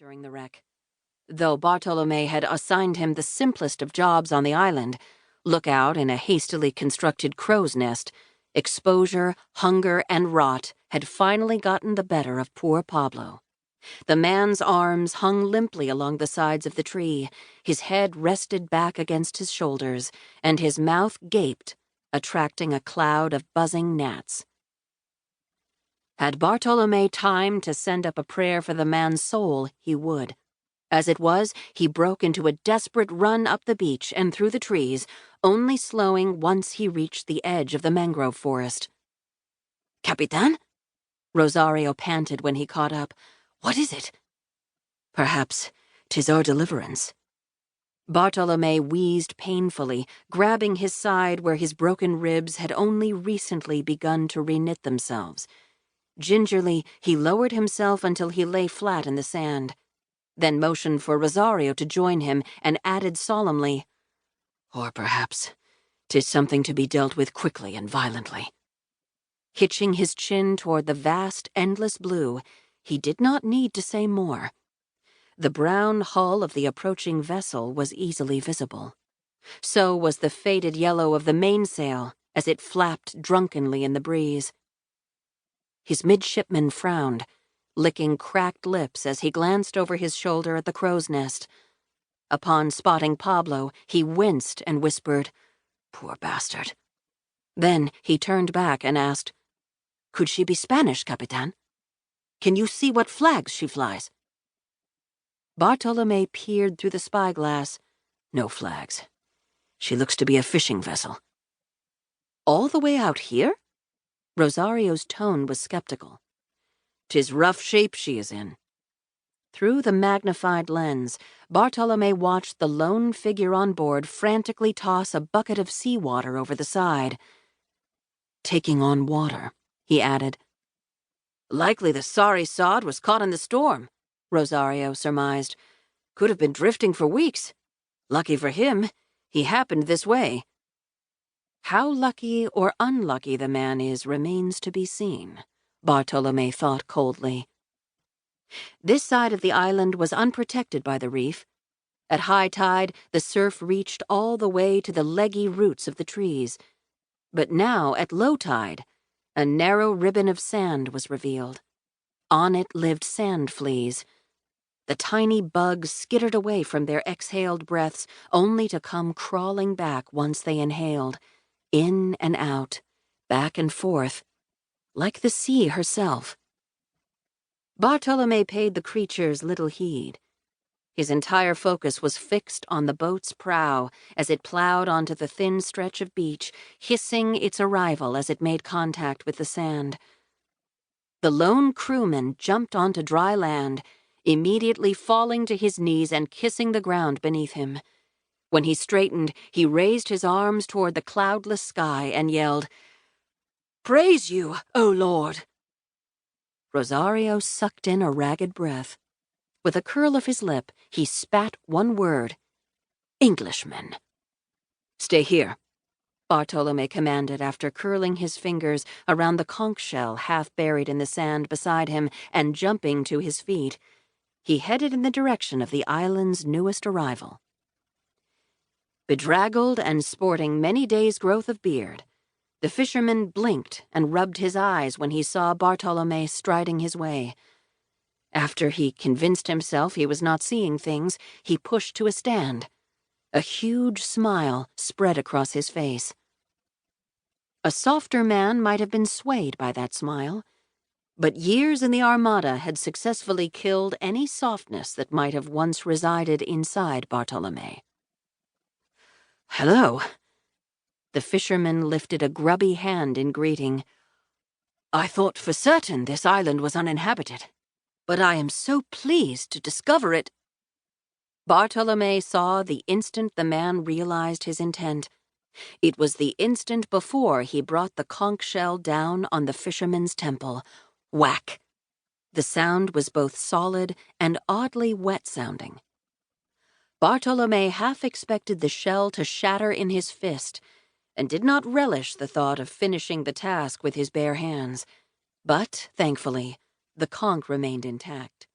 during the wreck. Though Bartolome had assigned him the simplest of jobs on the island, lookout in a hastily constructed crow's nest, exposure, hunger, and rot had finally gotten the better of poor Pablo. The man's arms hung limply along the sides of the tree, his head rested back against his shoulders, and his mouth gaped, attracting a cloud of buzzing gnats. Had Bartolome time to send up a prayer for the man's soul, he would. As it was, he broke into a desperate run up the beach and through the trees, only slowing once he reached the edge of the mangrove forest. "Capitan?" Rosario panted when he caught up. "What is it?" "Perhaps 'tis our deliverance." Bartolome wheezed painfully, grabbing his side where his broken ribs had only recently begun to reknit themselves. Gingerly, he lowered himself until he lay flat in the sand, then motioned for Rosario to join him and added solemnly, "Or perhaps 'tis something to be dealt with quickly and violently." Hitching his chin toward the vast, endless blue, he did not need to say more. The brown hull of the approaching vessel was easily visible. So was the faded yellow of the mainsail as it flapped drunkenly in the breeze. His midshipman frowned, licking cracked lips as he glanced over his shoulder at the crow's nest. Upon spotting Pablo, he winced and whispered, "Poor bastard." Then he turned back and asked, "Could she be Spanish, Capitan? Can you see what flags she flies?" Bartolome peered through the spyglass. "No flags. She looks to be a fishing vessel." "All the way out here?" Rosario's tone was skeptical. "'Tis rough shape she is in." Through the magnified lens, Bartolome watched the lone figure on board frantically toss a bucket of seawater over the side. "Taking on water," he added. "Likely the sorry sod was caught in the storm," Rosario surmised. "Could have been drifting for weeks. Lucky for him, he happened this way." How lucky or unlucky the man is remains to be seen, Bartolome thought coldly. This side of the island was unprotected by the reef. At high tide, the surf reached all the way to the leggy roots of the trees. But now, at low tide, a narrow ribbon of sand was revealed. On it lived sand fleas. The tiny bugs skittered away from their exhaled breaths, only to come crawling back once they inhaled, in and out, back and forth, like the sea herself. Bartolome paid the creatures little heed. His entire focus was fixed on the boat's prow as it plowed onto the thin stretch of beach, hissing its arrival as it made contact with the sand. The lone crewman jumped onto dry land, immediately falling to his knees and kissing the ground beneath him. When he straightened, he raised his arms toward the cloudless sky and yelled, "Praise you, O Lord!" Rosario sucked in a ragged breath. With a curl of his lip, he spat one word, "Englishman." "Stay here," Bartolome commanded after curling his fingers around the conch shell half buried in the sand beside him and jumping to his feet. He headed in the direction of the island's newest arrival. Bedraggled and sporting many days' growth of beard, the fisherman blinked and rubbed his eyes when he saw Bartolome striding his way. After he convinced himself he was not seeing things, he pushed to a stand. A huge smile spread across his face. A softer man might have been swayed by that smile, but years in the Armada had successfully killed any softness that might have once resided inside Bartolome. "Hello." The fisherman lifted a grubby hand in greeting. "I thought for certain this island was uninhabited, but I am so pleased to discover it." Bartolome saw the instant the man realized his intent. It was the instant before he brought the conch shell down on the fisherman's temple. Whack! The sound was both solid and oddly wet-sounding. Bartolome half expected the shell to shatter in his fist, and did not relish the thought of finishing the task with his bare hands. But, thankfully, the conch remained intact.